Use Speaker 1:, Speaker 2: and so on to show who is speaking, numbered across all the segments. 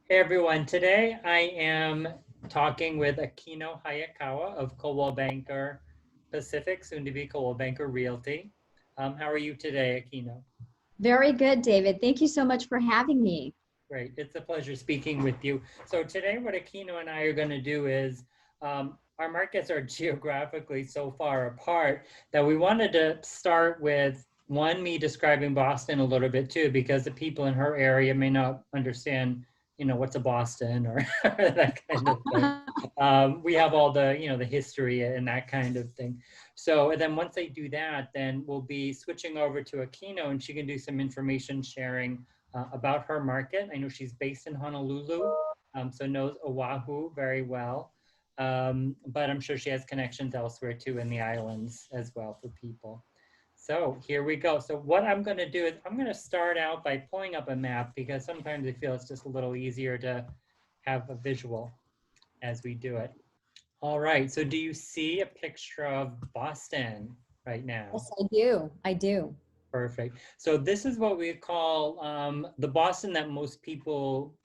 Speaker 1: Hey everyone, today I am talking with Aquino Hayakawa of Coldwell Banker Pacific, soon to be Coldwell Banker Realty. How are you today, Aquino?
Speaker 2: Very good, David. Thank you so much for having me.
Speaker 1: Great, it's a pleasure speaking with you. So today what Aquino and I are going to do is our markets are geographically so far apart that we wanted to start with one, me describing Boston a little bit too, because the people in her area may not understand, what's a Boston or that kind of thing. We have all the, the history and that kind of thing. So and then once they do that, then we'll be switching over to Aquino and she can do some information sharing about her market. I know she's based in Honolulu, so knows Oahu very well. But I'm sure she has connections elsewhere too in the islands as well for people. So here we go. So what I'm going to do is I'm going to start out by pulling up a map because sometimes I feel it's just a little easier to have a visual as we do it. All right. So do you see a picture of Boston right now?
Speaker 2: Yes, I do. I do.
Speaker 1: Perfect. So this is what we call the Boston that most people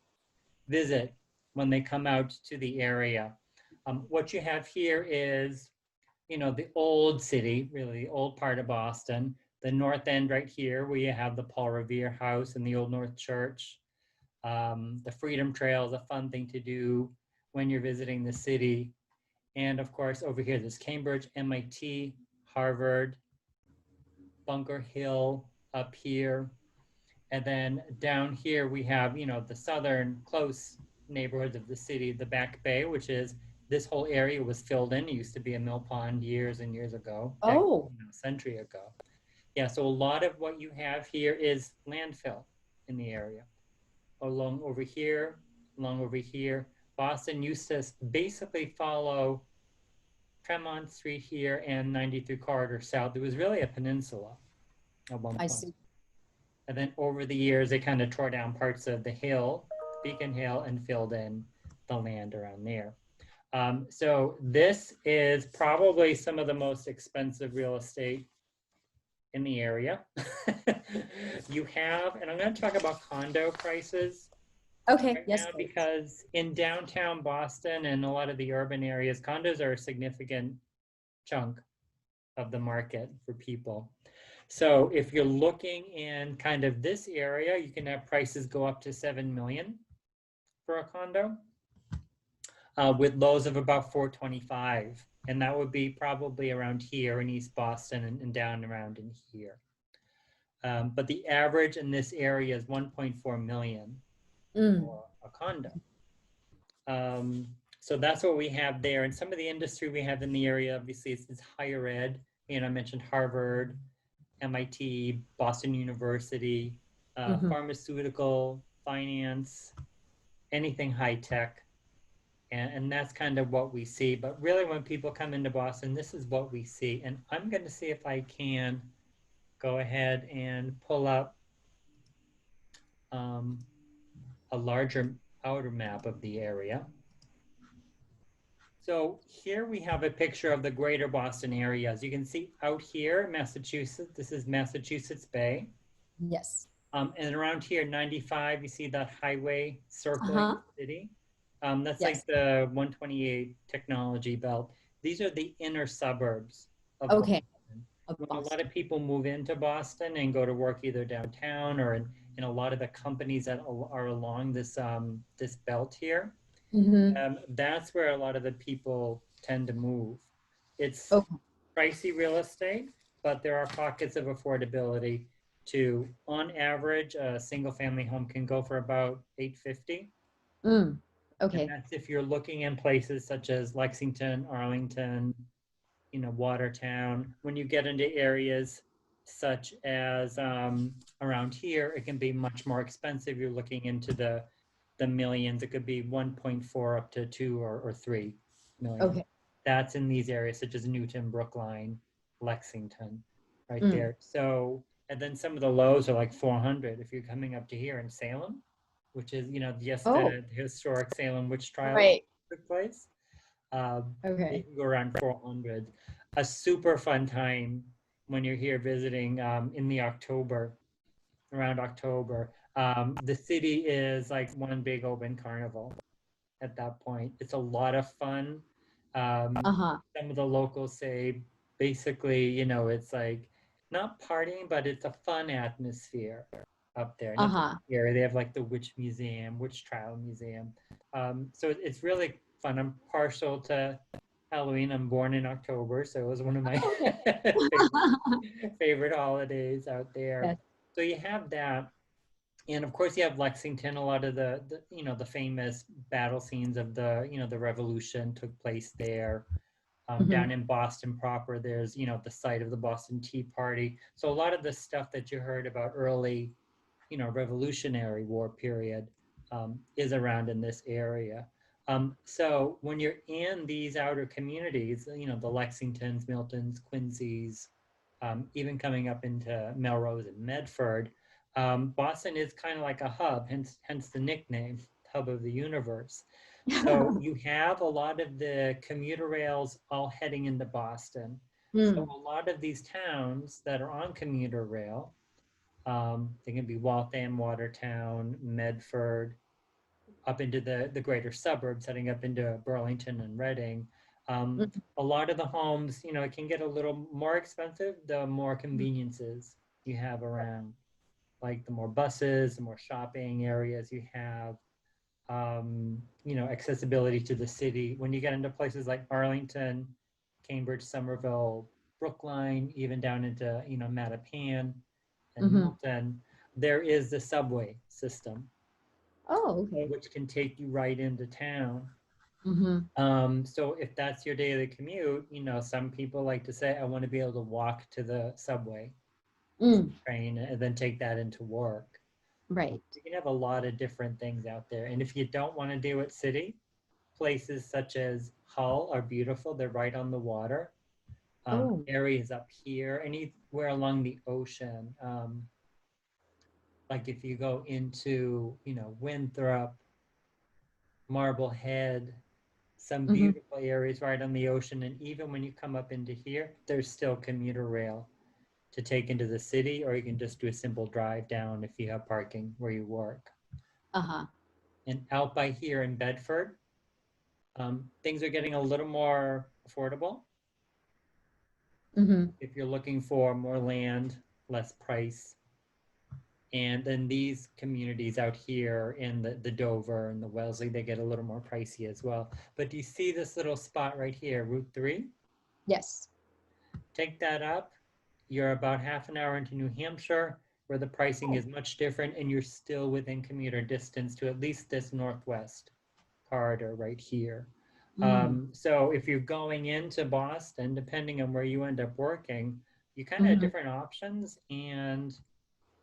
Speaker 1: visit when they come out to the area. What you have here is, the old city, really the old part of Boston. The North End right here, where you have the Paul Revere House and the Old North Church. The Freedom Trail is a fun thing to do when you're visiting the city. And of course, over here, there's Cambridge, MIT, Harvard, Bunker Hill up here. And then down here we have, the southern close neighborhoods of the city, the Back Bay, which is this whole area was filled in. It used to be a mill pond years and years ago,
Speaker 2: Oh,
Speaker 1: a century ago. Yeah, so a lot of what you have here is landfill in the area. Along over here, along over here. Boston used to basically follow Tremont Street here and 93 Corridor South. It was really a peninsula at one
Speaker 2: I
Speaker 1: point.
Speaker 2: see.
Speaker 1: And then over the years, they kind of tore down parts of the hill, Beacon Hill, and filled in the land around there. So this is probably some of the most expensive real estate in the area. You have, and I'm going to talk about condo prices
Speaker 2: Okay.
Speaker 1: right
Speaker 2: Yes,
Speaker 1: now
Speaker 2: please.
Speaker 1: because in downtown Boston and a lot of the urban areas, condos are a significant chunk of the market for people. So if you're looking in kind of this area, you can have prices go up to 7 million for a condo with lows of about 425. And that would be probably around here in East Boston and down around in here. But the average in this area is 1.4 million
Speaker 2: Mm.
Speaker 1: for a condo. So that's what we have there. And some of the industry we have in the area, obviously, is higher ed. I mentioned Harvard, MIT, Boston University,
Speaker 2: Hmm.
Speaker 1: pharmaceutical, finance, anything high tech. And that's kind of what we see. But really, when people come into Boston, this is what we see. And I'm going to see if I can go ahead and pull up um, a larger outer map of the area. So here we have a picture of the greater Boston area. As you can see out here, Massachusetts, this is Massachusetts Bay.
Speaker 2: Yes.
Speaker 1: And around here, 95, you see that highway circling
Speaker 2: Uh-huh.
Speaker 1: the city. That's like
Speaker 2: Yes.
Speaker 1: the 128 technology belt. These are the inner suburbs of
Speaker 2: Okay.
Speaker 1: Boston.
Speaker 2: Of
Speaker 1: When a lot
Speaker 2: Boston.
Speaker 1: of people move into Boston and go to work either downtown or in a lot of the companies that are along this belt here,
Speaker 2: Hmm.
Speaker 1: that's where a lot of the people tend to move. It's
Speaker 2: Okay.
Speaker 1: pricey real estate, but there are pockets of affordability too. On average, a single family home can go for about 850.
Speaker 2: Mm.
Speaker 1: And
Speaker 2: Okay.
Speaker 1: that's if you're looking in places such as Lexington, Arlington, Watertown. When you get into areas such as around here, it can be much more expensive. You're looking into the millions. It could be 1.4 up to 2 or 3 million.
Speaker 2: Okay.
Speaker 1: That's in these areas such as Newton, Brookline, Lexington, right
Speaker 2: Mm.
Speaker 1: there. So, and then some of the lows are like 400 if you're coming up to here in Salem, which is, just
Speaker 2: Oh,
Speaker 1: the historic Salem witch trials
Speaker 2: right.
Speaker 1: took place. They
Speaker 2: Okay.
Speaker 1: can go around 400. A super fun time when you're here visiting in the October, around October. The city is like one big open carnival at that point. It's a lot of fun.
Speaker 2: Uh-huh.
Speaker 1: Some of the locals say basically, it's like not partying, but it's a fun atmosphere up there. Nothing
Speaker 2: Uh-huh.
Speaker 1: scary. They have like the witch museum, witch trial museum. So it's really fun. I'm partial to Halloween. I'm born in October, so it was one of my
Speaker 2: Okay.
Speaker 1: favorite holidays out there.
Speaker 2: Yes.
Speaker 1: So you have that, and of course you have Lexington. A lot of the famous battle scenes of the Revolution took place there.
Speaker 2: Hmm.
Speaker 1: Down in Boston proper, there's the site of the Boston Tea Party. So a lot of the stuff that you heard about early, Revolutionary War period, is around in this area. So when you're in these outer communities, the Lexingtons, Miltons, Quincy's, even coming up into Melrose and Medford, Boston is kind of like a hub, hence the nickname, hub of the universe. So you have a lot of the commuter rails all heading into Boston. So
Speaker 2: Mm,
Speaker 1: a lot of these towns that are on commuter rail, they can be Waltham, Watertown, Medford, up into the greater suburbs, heading up into Burlington and Reading.
Speaker 2: mm,
Speaker 1: A lot of the homes, it can get a little more expensive the more conveniences you have around, like the more buses, the more shopping areas you have, accessibility to the city. When you get into places like Arlington, Cambridge, Somerville, Brookline, even down into, Mattapan and
Speaker 2: mhm.
Speaker 1: Milton, there is the subway system,
Speaker 2: Oh, okay.
Speaker 1: which can take you right into town.
Speaker 2: Hmm.
Speaker 1: So if that's your daily commute, some people like to say, I want to be able to walk to the subway
Speaker 2: Mm,
Speaker 1: train and then take that into work.
Speaker 2: right.
Speaker 1: You can have a lot of different things out there. And if you don't want to do it city, places such as Hull are beautiful. They're right on the water.
Speaker 2: Oh.
Speaker 1: Areas up here, anywhere along the ocean. Like if you go into, Winthrop, Marblehead, some
Speaker 2: Hmm.
Speaker 1: beautiful areas right on the ocean. And even when you come up into here, there's still commuter rail to take into the city, or you can just do a simple drive down if you have parking where you work.
Speaker 2: Uh-huh.
Speaker 1: And out by here in Bedford, things are getting a little more affordable.
Speaker 2: Hmm.
Speaker 1: If you're looking for more land, less price. And then these communities out here in the Dover and the Wellesley, they get a little more pricey as well. But do you see this little spot right here, Route 3?
Speaker 2: Yes.
Speaker 1: Take that up. You're about half an hour into New Hampshire, where the pricing
Speaker 2: Oh.
Speaker 1: is much different, and you're still within commuter distance to at least this northwest corridor right here.
Speaker 2: Mm.
Speaker 1: So if you're going into Boston, depending on where you end up working, you kind of have
Speaker 2: Hmm.
Speaker 1: different options, and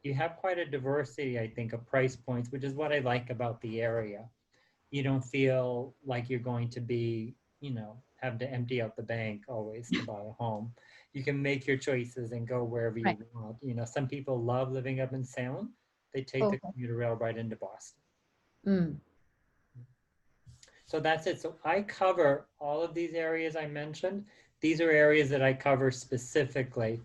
Speaker 1: you have quite a diversity, I think, of price points, which is what I like about the area. You don't feel like you're going to be, have to empty out the bank always to buy a home. You can make your choices and go wherever you
Speaker 2: Right.
Speaker 1: want. Some people love living up in Salem. They take the
Speaker 2: Okay.
Speaker 1: commuter rail right into Boston.
Speaker 2: Mm.
Speaker 1: So that's it. So I cover all of these areas I mentioned. These are areas that I cover specifically.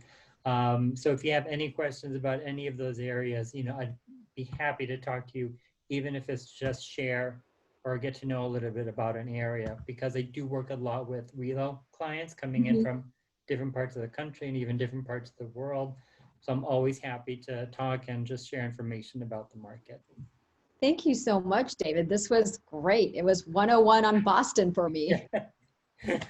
Speaker 1: So if you have any questions about any of those areas, I'd be happy to talk to you, even if it's just share or get to know a little bit about an area, because I do work a lot with relo clients coming in
Speaker 2: Mhm.
Speaker 1: from different parts of the country and even different parts of the world. So I'm always happy to talk and just share information about the market.
Speaker 2: Thank you so much, David. This was great. It was 101 on Boston for me.
Speaker 1: Yeah.